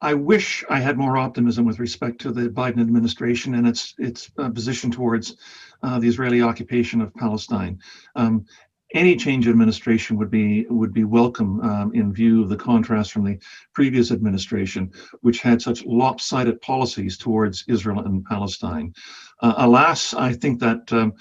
I wish I had more optimism with respect to the Biden administration and its position towards the Israeli occupation of Palestine. Any change in administration would be welcome in view of the contrast from the previous administration, which had such lopsided policies towards Israel and Palestine. Alas, I think that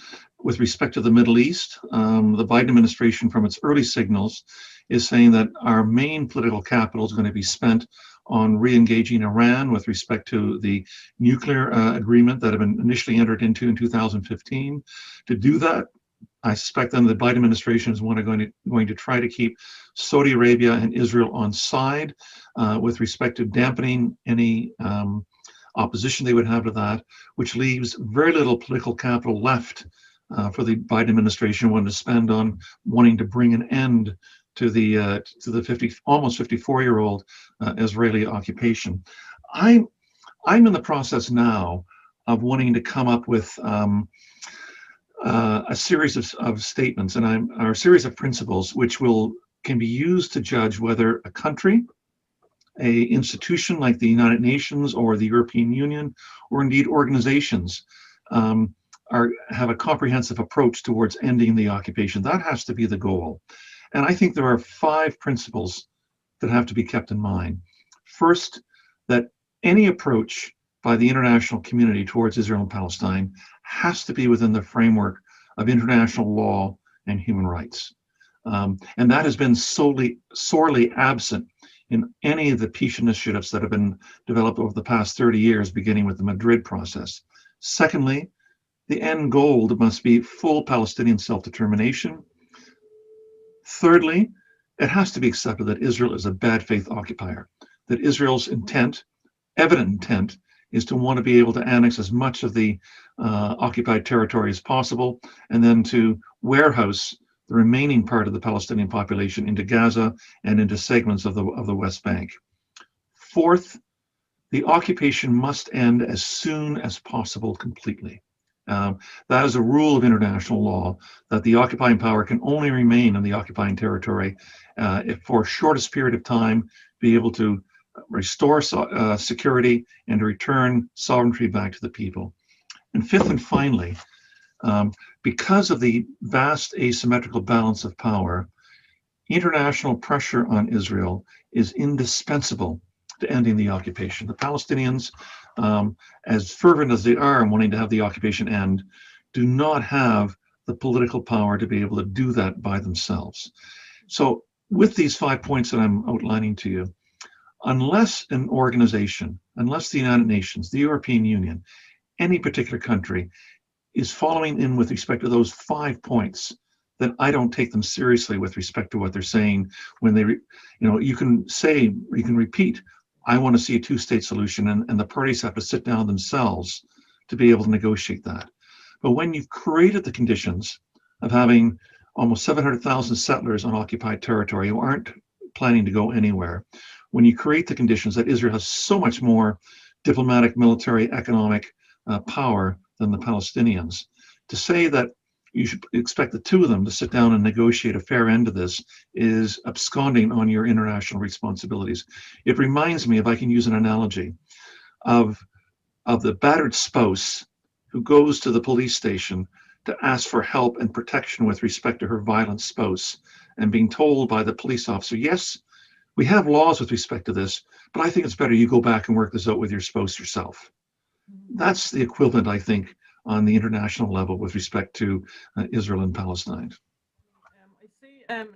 with respect to the Middle East, the Biden administration, from its early signals, is saying that our main political capital is going to be spent on re-engaging Iran with respect to the nuclear agreement that had been initially entered into in 2015. To do that, I suspect then the Biden administration is going to try to keep Saudi Arabia and Israel on side with respect to dampening any opposition they would have to that, which leaves very little political capital left for the Biden administration wanting to spend on wanting to bring an end to the almost 54-year-old Israeli occupation. I'm in the process now of wanting to come up with a series of statements or a series of principles which can be used to judge whether a country, a institution like the United Nations or the European Union, or indeed organizations, have a comprehensive approach towards ending the occupation. That has to be the goal. And I think there are 5 principles that have to be kept in mind. First, that any approach by the international community towards Israel and Palestine has to be within the framework of international law and human rights. And that has been sorely absent in any of the peace initiatives that have been developed over the past 30 years, beginning with the Madrid process. Secondly, the end goal must be full Palestinian self-determination. Thirdly, it has to be accepted that Israel is a bad faith occupier, that Israel's evident intent, is to want to be able to annex as much of the occupied territory as possible, and then to warehouse the remaining part of the Palestinian population into Gaza and into segments of the West Bank. Fourth, the occupation must end as soon as possible completely. That is a rule of international law, that the occupying power can only remain in the occupying territory if for shortest period of time be able to restore security and to return sovereignty back to the people. And fifth and finally, because of the vast asymmetrical balance of power, international pressure on Israel is indispensable to ending the occupation. The Palestinians, as fervent as they are in wanting to have the occupation end, do not have the political power to be able to do that by themselves. So with these 5 points that I'm outlining to you, unless an organization, unless the United Nations, the European Union, any particular country is following in with respect to those 5 points, then I don't take them seriously with respect to what they're saying when they, you can repeat, I want to see a 2-state solution, and the parties have to sit down themselves to be able to negotiate that. But when you've created the conditions of having almost 700,000 settlers on occupied territory who aren't planning to go anywhere, when you create the conditions that Israel has so much more diplomatic, military, economic power than the Palestinians, to say that you should expect the two of them to sit down and negotiate a fair end to this is absconding on your international responsibilities. It reminds me, if I can use an analogy, of the battered spouse who goes to the police station to ask for help and protection with respect to her violent spouse, and being told by the police officer, yes, we have laws with respect to this, but I think it's better you go back and work this out with your spouse yourself. That's the equivalent, I think, on the international level with respect to Israel and Palestine. I see now